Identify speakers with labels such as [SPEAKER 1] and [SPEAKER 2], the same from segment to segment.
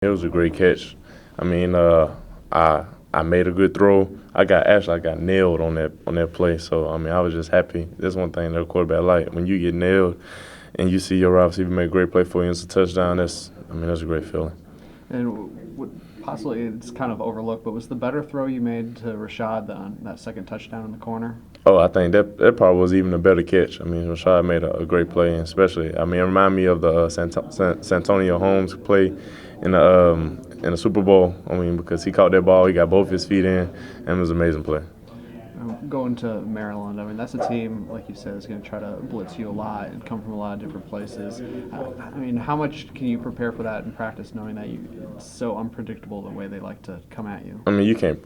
[SPEAKER 1] It was a great catch. I mean, I made a good throw. I got nailed on that play. So I mean, I was just happy. That's one thing that a quarterback like when you get nailed and you see your wide receiver make a great play for you and it's a touchdown. That's a great feeling.
[SPEAKER 2] And possibly it's kind of overlooked, but was the better throw you made to Rashad on that second touchdown in the corner?
[SPEAKER 1] Oh, I think that probably was even a better catch. I mean, Rashad made a great play, and especially, I mean, it reminded me of the Santonio Holmes play in the Super Bowl. I mean, because he caught that ball, he got both his feet in, and it was an amazing play.
[SPEAKER 2] Going to Maryland, I mean, that's a team, like you said, is going to try to blitz you a lot and come from a lot of different places. I mean, how much can you prepare for that in practice, knowing that it's so unpredictable the way they like to come at you?
[SPEAKER 1] I mean, you can't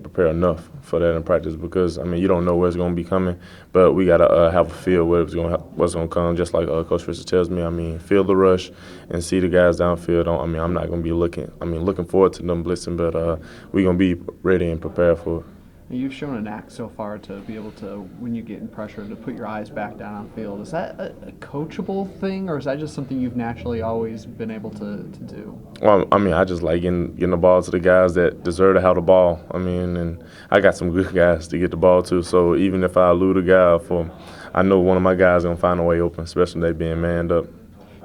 [SPEAKER 1] prepare enough for that in practice because I mean, you don't know what's going to be coming, but we got to have a feel what's going to come. Just like Coach Fisher tells me, I mean, feel the rush and see the guys downfield. I mean, I'm not going to be looking forward to them blitzing, but we're going to be ready and prepared for it.
[SPEAKER 2] You've shown a knack so far to be able to, when you get in pressure, to put your eyes back down on field. Is that a coachable thing, or is that just something you've naturally always been able to do?
[SPEAKER 1] Well, I mean, I just like getting the ball to the guys that deserve to have the ball. I mean, and I got some good guys to get the ball to. So even if I elude a guy, I know one of my guys is going to find a way open, especially they being manned up.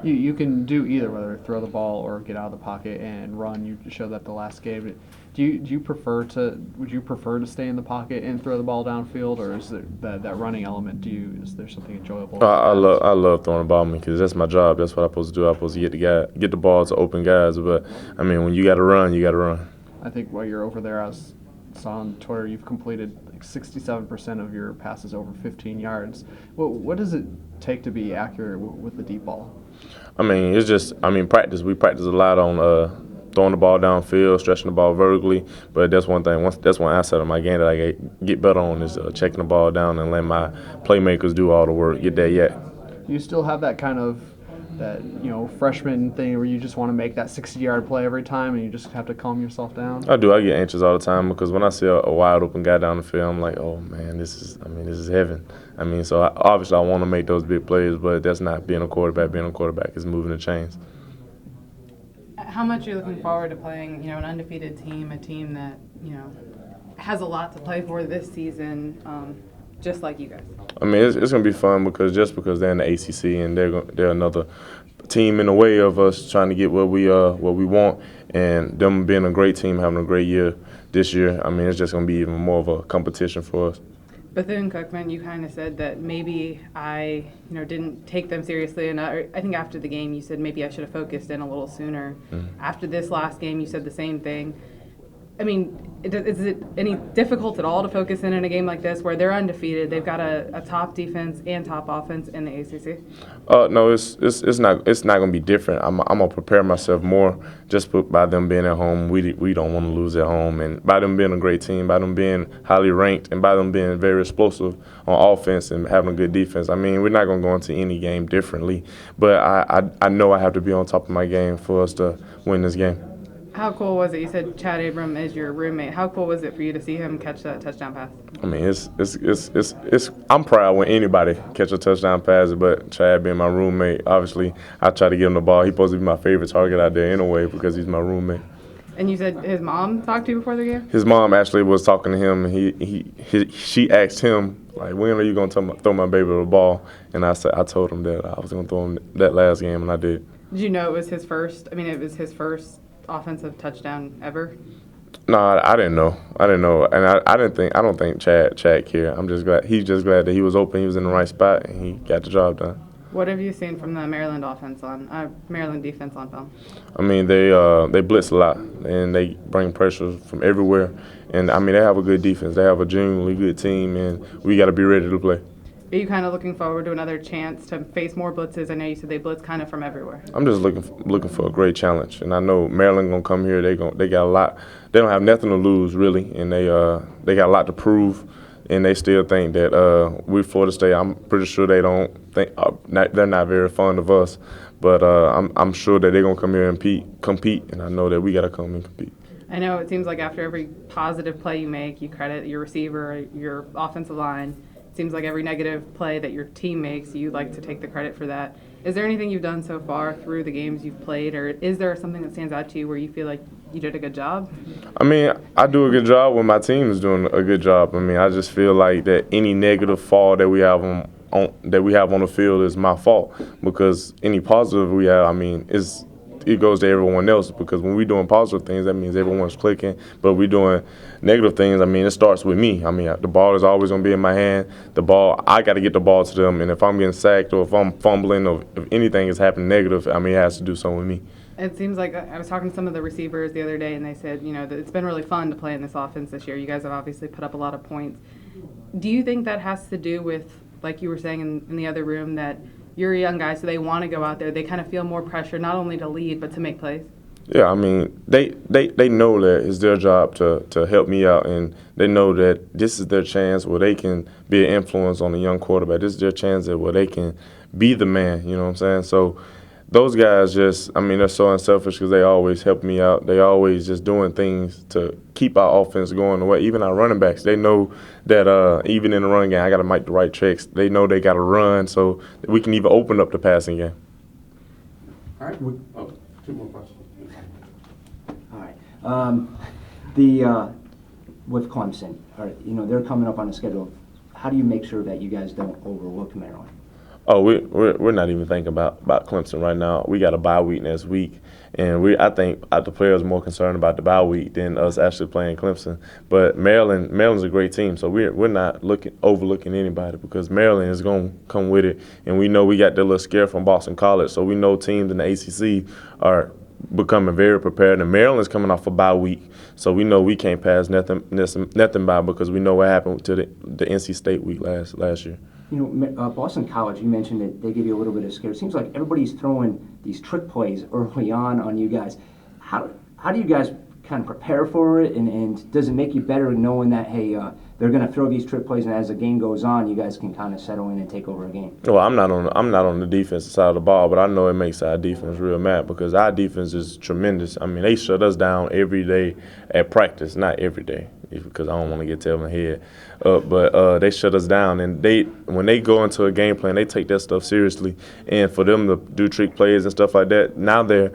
[SPEAKER 2] You can do either, whether throw the ball or get out of the pocket and run. You showed that the last game. Would you prefer to stay in the pocket and throw the ball downfield, or is there that running element? Is there something enjoyable?
[SPEAKER 1] I love throwing the ball because that's my job. That's what I'm supposed to do. I'm supposed to get the ball to open guys. But I mean, when you got to run, you got to run.
[SPEAKER 2] I think while you're over there, saw on Twitter you've completed like 67% of your passes over 15 yards. What does it take to be accurate with the deep ball?
[SPEAKER 1] I mean, it's just practice. We practice a lot on throwing the ball downfield, stretching the ball vertically. But that's one thing. That's one asset of my game that I get better on is checking the ball down and letting my playmakers do all the work. Get that
[SPEAKER 2] Do you still have that kind of freshman thing where you just want to make that 60-yard play every time and you just have to calm yourself down?
[SPEAKER 1] I do. I get anxious all the time because when I see a wide open guy down the field, I'm like, oh man, this is heaven. I mean, so obviously I want to make those big plays, but that's not being a quarterback. Being a quarterback is moving the chains.
[SPEAKER 3] How much are you looking forward to playing, an undefeated team, a team that, has a lot to play for this season, just like you guys?
[SPEAKER 1] I mean, it's going to be fun because they're in the ACC and they're another team in the way of us trying to get what we want, and them being a great team, having a great year this year. I mean, it's just going to be even more of a competition for us.
[SPEAKER 3] Bethune-Cookman, you kind of said that maybe I, didn't take them seriously enough. I think after the game you said maybe I should have focused in a little sooner. Mm-hmm. After this last game, you said the same thing. I mean, is it any difficult at all to focus in a game like this where they're undefeated? They've got a top defense and top offense in the ACC.
[SPEAKER 1] No, it's not going to be different. I'm gonna prepare myself more just by them being at home. We don't want to lose at home, and by them being a great team, by them being highly ranked, and by them being very explosive on offense and having a good defense. I mean, we're not going to go into any game differently, but I know I have to be on top of my game for us to win this game.
[SPEAKER 3] How cool was it? You said Chad Abram is your roommate. How cool was it for you to see him catch that touchdown pass?
[SPEAKER 1] I mean, it's I'm proud when anybody catch a touchdown pass, but Chad being my roommate, obviously I try to give him the ball. He's supposed to be my favorite target out there anyway because he's my roommate.
[SPEAKER 3] And you said his mom talked to you before the game?
[SPEAKER 1] His mom actually was talking to him, and she asked him, like, when are you going to throw my baby the ball? And I told him that I was going to throw him that last game, and I did.
[SPEAKER 3] Did you know it was his first? I mean, it was his first offensive touchdown ever?
[SPEAKER 1] No, I didn't know. And I don't think Chad cared. I'm just glad. He's just glad that he was open, he was in the right spot, and he got the job done.
[SPEAKER 3] What have you seen from the Maryland Maryland defense on film?
[SPEAKER 1] I mean, they blitz a lot, and they bring pressure from everywhere. And, I mean, they have a good defense. They have a genuinely good team, and we got to be ready to play.
[SPEAKER 3] Are you kind of looking forward to another chance to face more blitzes? I know you said they blitz kind of from everywhere.
[SPEAKER 1] I'm just looking for a great challenge, and I know Maryland gonna come here. They got a lot. They don't have nothing to lose really, and they got a lot to prove, and they still think that we Florida State. I'm pretty sure they don't think they're not very fond of us, but I'm sure that they're gonna come here and compete, and I know that we gotta come and compete.
[SPEAKER 3] I know it seems like after every positive play you make, you credit your receiver, your offensive line. Seems like every negative play that your team makes, you like to take the credit for that. Is there anything you've done so far through the games you've played, or is there something that stands out to you where you feel like you did a good job?
[SPEAKER 1] I mean, I do a good job when my team is doing a good job. I mean, I just feel like that any negative fall that we have on the field is my fault, because any positive we have, I mean, it goes to everyone else, because when we're doing positive things, that means everyone's clicking. But we're doing negative things, I mean, it starts with me. I mean, the ball is always going to be in my hand. I got to get the ball to them. And if I'm getting sacked or if I'm fumbling or if anything is happening negative, I mean, it has to do something with me.
[SPEAKER 3] It seems like I was talking to some of the receivers the other day, and they said, that it's been really fun to play in this offense this year. You guys have obviously put up a lot of points. Do you think that has to do with, like you were saying in the other room, that you're a young guy, so they want to go out there. They kind of feel more pressure, not only to lead, but to make plays?
[SPEAKER 1] Yeah, I mean, they know that it's their job to help me out, and they know that this is their chance where they can be an influence on a young quarterback. This is their chance where they can be the man, you know what I'm saying? So those guys they're so unselfish because they always help me out. They always just doing things to keep our offense going away. Even our running backs, they know that even in the run game, I got to make the right checks. They know they got to run so that we can even open up the passing game.
[SPEAKER 4] All right. Two more questions.
[SPEAKER 5] All right. With Clemson, all right, they're coming up on the schedule. How do you make sure that you guys don't overlook Maryland?
[SPEAKER 1] Oh, we're not even thinking about Clemson right now. We got a bye week next week, and I think the players are more concerned about the bye week than us actually playing Clemson. But Maryland's a great team, so we're not overlooking anybody, because Maryland is going to come with it, and we know we got that little scare from Boston College, so we know teams in the ACC are becoming very prepared, and Maryland's coming off a bye week, so we know we can't pass nothing by, because we know what happened to the NC State week last year.
[SPEAKER 5] Boston College, you mentioned that they give you a little bit of scare. It seems like everybody's throwing these trick plays early on you guys. How do you guys kind of prepare for it, and does it make you better knowing that, hey, they're going to throw these trick plays, and as the game goes on, you guys can kind of settle in and take over a game?
[SPEAKER 1] Well, I'm not on the defensive side of the ball, but I know it makes our defense real mad, because our defense is tremendous. I mean, they shut us down every day at practice, not every day, because I don't want to get to my head. But they shut us down, and when they go into a game plan, they take that stuff seriously. And for them to do trick plays and stuff like that, now they're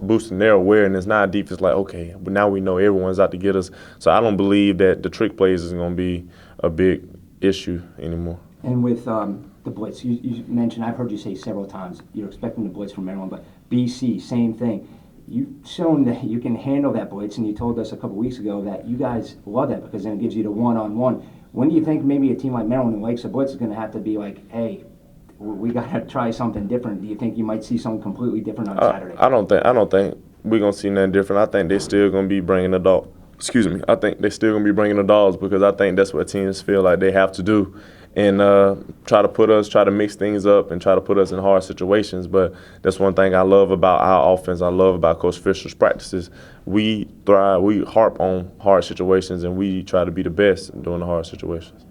[SPEAKER 1] boosting their awareness. Now our defense like, okay, but now we know everyone's out to get us. So I don't believe that the trick plays is going to be a big issue anymore.
[SPEAKER 5] And with the blitz, you mentioned, I've heard you say several times, you're expecting the blitz from Maryland, but BC, same thing. You've shown that you can handle that blitz, and you told us a couple weeks ago that you guys love that, because then it gives you the one-on-one. When do you think maybe a team like Maryland who likes a blitz is going to have to be like, hey, we got to try something different? Do you think you might see something completely different on Saturday?
[SPEAKER 1] I don't think we're going to see nothing different. I think they're still going to be bringing the dog. I think they're still going to be bringing the dogs, because I think that's what teams feel like they have to do, and try to mix things up and try to put us in hard situations. But that's one thing I love about our offense. I love about Coach Fisher's practices. We harp on hard situations, and we try to be the best during the hard situations.